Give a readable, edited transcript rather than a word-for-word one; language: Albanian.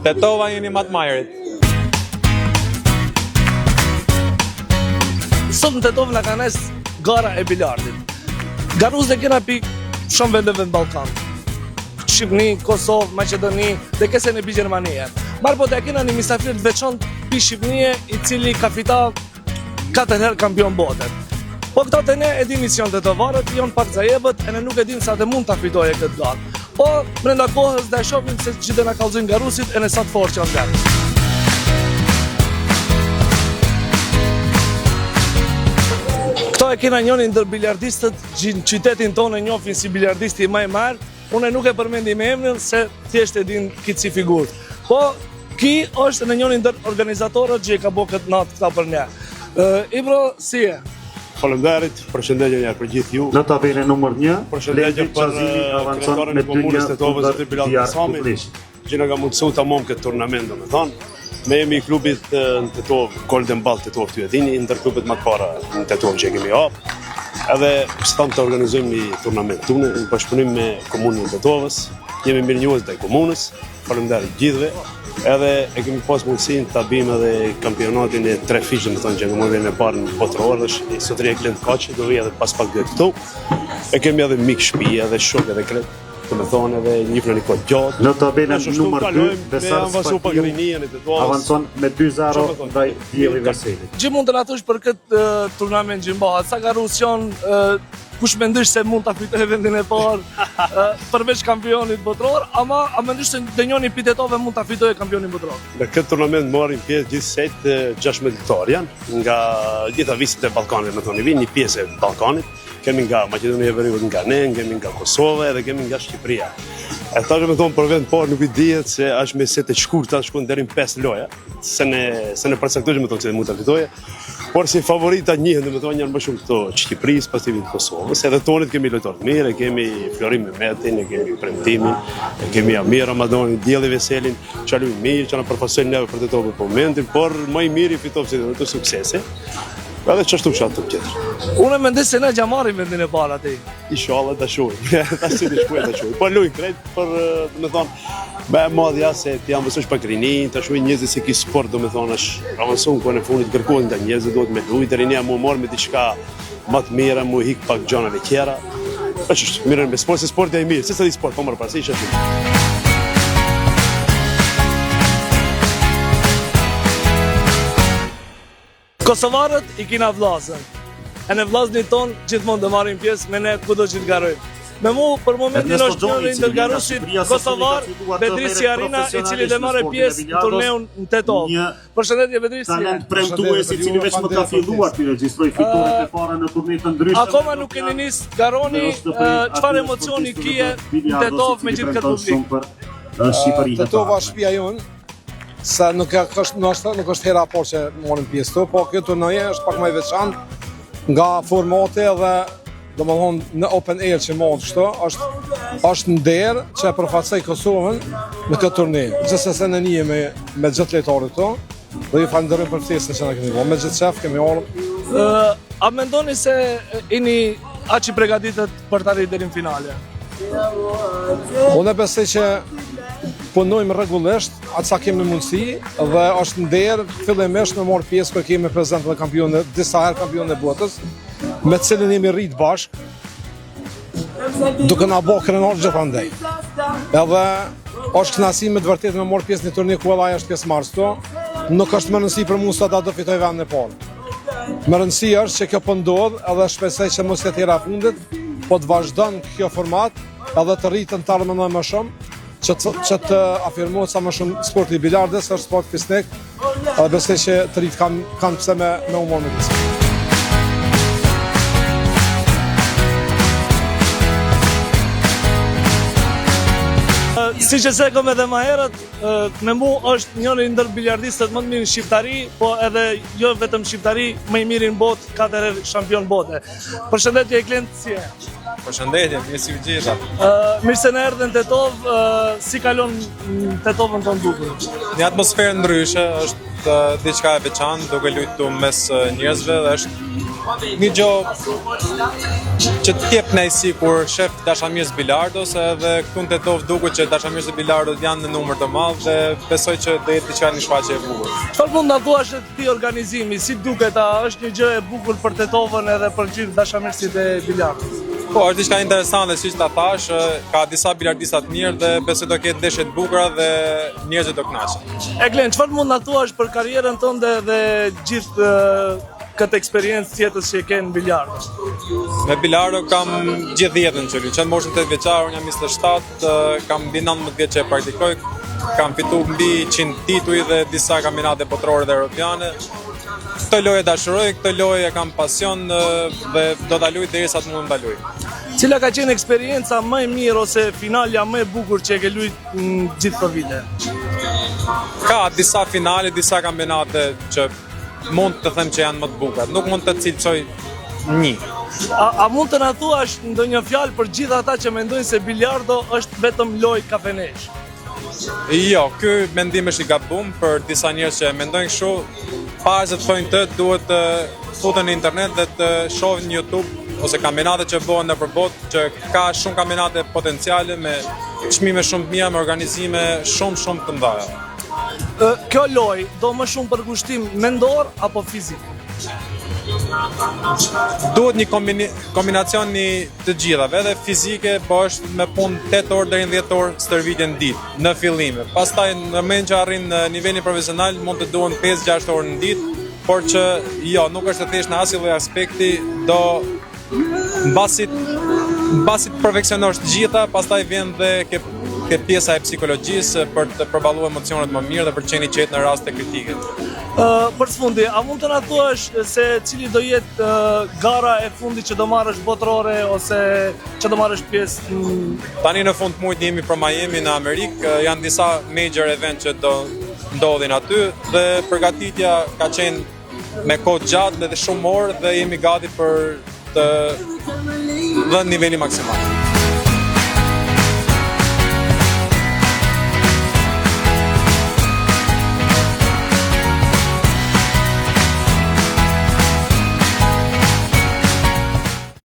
Tetova jeni më të majrit. Sot në Tetovë na ka nes gara e bilardit. Garuz dhe kena pi shumë vendeve në Ballkan. Shqipni, Kosovë, Maqedoni dhe kese në pi Gjermanie. Marë po të kena një misafir të veçont pi Shqipnie i cili ka fita 4 herë kampion bote. Po këta të ne e din që janë tetovarët, janë pak zajebët, e ne nuk e din sa të mund të fitoje këtë garë. Po, brenda kohës dhe shohim se që dhe na kallëzojnë garusit e ne sa të forë që janë garë. Këto e kena njënin ndër biljardistët që në qytetin tonë e njohin si biljardisti më i mirë. Unë nuk e përmendi me emrin se thjesht e din këtë si figurë. Po, ki është në njënin ndër organizatorët që i ka bo këtë natë këta për ne. Ibro, si e? Faleminderit, përshëndetje njerë për gjithë ju. Në tabelën numër 1, përshëndetje për kryetarën e komunës Tetovës zoti Bilal Kasami, që na ka mundësuar ta mom këtë turnament, domethënë. Ne jemi i klubit në Tetovë, Golden Ball Tetovë, ty e dini, ndër klubet më të para në Tetovë që kemi hap. Edhe stam të organizojmë një turnament tonë në bashkëpunim me komunën e Tetovës. Jemi mirënjohës ndaj komunës. Faleminderit gjithëve. Edhe e kemi pas mundësinë ta bëjmë edhe kampionatin e 3 fiqe, domethënë që më vjen e parë në botëror, është sotria Klent Kaçi, do vi edhe pas pak ditë këtu. E kemi edhe mik shtëpi, edhe shok, edhe kret, domethënë edhe një kohë gjatë. Në tabelën numër 2, Besar avancon me 2-0 ndaj Dielli Veselit. Gjë mund të na thosh për këtë turnament që mbahet? Sa garus janë, kush mendosh se mund ta fitojë vendin e parë përveç kampionit botror, ama a mendosh se dënjoni pi Tetove mund ta fitojë kampionin botror? Në këtë turnament marrin pjesë gjithsej 16 lojtarë janë nga gjitha visit e Ballkanit, domethënë vini një pjesë e Ballkanit. Kemi nga Maqedonia e Veriut, nga ne, kemi nga Kosova edhe kemi nga Shqipëria. E thashë me thonë për vend parë nuk i dihet se është me set e shkurta, shkon deri në 5 loja, se ne përcaktojmë me thonë se mund ta fitojë. Por si favorita njihen, domethënë janë më shumë këto Shqipërisë, pastaj vinë Kosovës, edhe tonit kemi lojtarë të mirë, kemi Florim Mehmetin, kemi Premtimin, kemi Amir Ramadonin, Dielli Veselin, që luajnë mirë, që na përfaqësojnë neve për Tetovë për momentin, por më i miri fiton si të suksese. Edhe çashtu çatë tjetër. Unë mendoj se ne ja marrim vendin e parë aty. Inshallah ta shohim. Tash si të shkojë ta shohim. Po luajn krejt për, domethënë, më madhja se ti jam mësosh pak rini, ta shohim njerëz se ki sport, domethënë është avancuar ku në fundit kërkohen nga njerëz duhet me lujtë, rinia më marr me diçka më të mirë, më hik pak gjonave të tjera. Është mirë me sport, se sporti është i mirë, se sa di sport, po më parasysh aty. Kosovarët i kina vllazën. E në vllaznit ton gjithmonë do marrin pjesë me ne kudo që të garojmë. Me mu për momentin është njëri ndër garusit kosovar, Bedrisi Arina, i cili dhe marrë pjesë në turneun në Tetovë. Përshëndetje Bedrisi. Talent premtues i cili veç më ka filluar të regjistroj fituret e para në turne të ndryshme. Akoma nuk keni nis garoni, çfarë emocioni kije në Tetovë me gjithë këtë publik? Tetova shtëpia jonë. Se nuk është hera parë që marrim pjesë këtu, po kjo turneje është pak më i veçantë nga formati dhe domethënë në open air që mund kështu, është nder që përfaqësoj Kosovën në këtë turneje. Gjithsesi ne jemi me gjithë lojtarët këtu dhe ju falenderoj për ftesën që na keni dhënë. Me gjithë shef kemi ardhur. A mendoni se jeni aq i përgatitur për të arritur deri në finale? Unë besoj që punojmë rregullisht, atë sa kemi mundësi dhe është nder fillimisht me marr pjesë kur kemi prezant dhe kampionë, disa herë kampionë e botës, me të cilin jemi rrit bashk, duke na bë krenar gjithandaj. Edhe është kënaqësi me të vërtetë me marr pjesë në turne ku ai është pjesëmarrës këtu, nuk është më rëndësi për mua sa ta do fitoj vendin e parë. Më rëndësi është që kjo po ndodh edhe shpresoj që mos të tjera fundit, po të vazhdon kjo format edhe të rritën të ardhmen më shumë. Që të afirmohet sa më shumë sporti i bilardës, është sport fisnik, edhe besoj që të rritë kanë pse me humor me kësaj. Si që sekëm edhe ma herët, me mu është njëri ndër biljardistët më të mirë në shqiptari, po edhe jo vetëm shqiptari, më i mirë në botë, 4 herë shampion bote. Përshëndetje Klent, si e? Përshëndetje, mirë si u gjeta. Mirë se në erdhën në Tetovë, si kalon në Tetovën të ndukur? Një atmosferë ndryshe, është diçka e veçantë, duke luajtur mes njerëzve dhe është një gjo që të jep kënaqësi kur shef dashamirës bilardos, edhe këtu në Tetov duket që dashamirës e bilardos janë në numër të madh dhe besoj që do jetë diçka një shfaqje e bukur. Çfarë mund na thuash të këtij organizimi? Si duket, a është një gjë e bukur për Tetovën edhe për gjithë dashamirësit e bilardit? Po, është diçka interesante, siç ta thash, ka disa bilardista të mirë dhe besoj do ketë ndeshje të bukura dhe njerëzit do kënaqen. Eglen, çfarë mund na thuash për karrierën tënde dhe gjithë këtë eksperiencë tjetër që e ke në biljard? Me bilardo kam gjithë jetën që luaj. Në moshën 8 vjeçare, unë jam 27, kam mbi 19 vjet që e praktikoj, kam fituar mbi 100 tituj dhe disa kampionate botërore dhe europiane. Këtë lojë e dashuroj, këtë lojë e kam pasion dhe do ta luaj derisa të mundem ta luaj. Cila ka qenë eksperienca më e mirë ose finalja më e bukur që e ke luajtur në gjithë këto vite? Ka disa finale, disa kampionate që mund të them që janë më të bukura. Nuk mund të cilësoj një. A mund të na thuash ndonjë fjalë për gjithë ata që mendojnë se biljardo është vetëm lojë kafenesh? Jo, ky mendim është i gabum për disa njerëz që mendojnë kështu. Para se të thonë të, duhet të futen në internet dhe të shohin në YouTube ose kampionate që bëhen nëpër botë, që ka shumë kampionate potenciale me çmime shumë të mira, me organizime shumë të mëdha. Kjo lojë do më shumë për kushtim mendor apo fizik? Duhet një kombinacion të gjithave, edhe fizike, po është me punë 8 orë deri në 10 orë stërvitje në ditë, në fillim. Pastaj në moment që arrin në nivelin profesional mund të duhen 5-6 orë në ditë, por që jo, nuk është të thjesht në asnjë lloj aspekti, do mbasi të perfeksionosh të gjitha, pastaj vjen dhe ke pjesa e psikologjisë për të përballuar emocionet më mirë dhe për të qenë i qetë në raste kritike. Për sfundi, a mund të na thuash se cili do jetë gara e fundit që do marrësh botërore ose që do marrësh pjesë? Tani në fund të muajit jemi për Miami në Amerikë, janë disa major event që do ndodhin aty dhe përgatitja ka qenë me kohë gjatë dhe shumë orë dhe jemi gati për të dhënë niveli maksimal.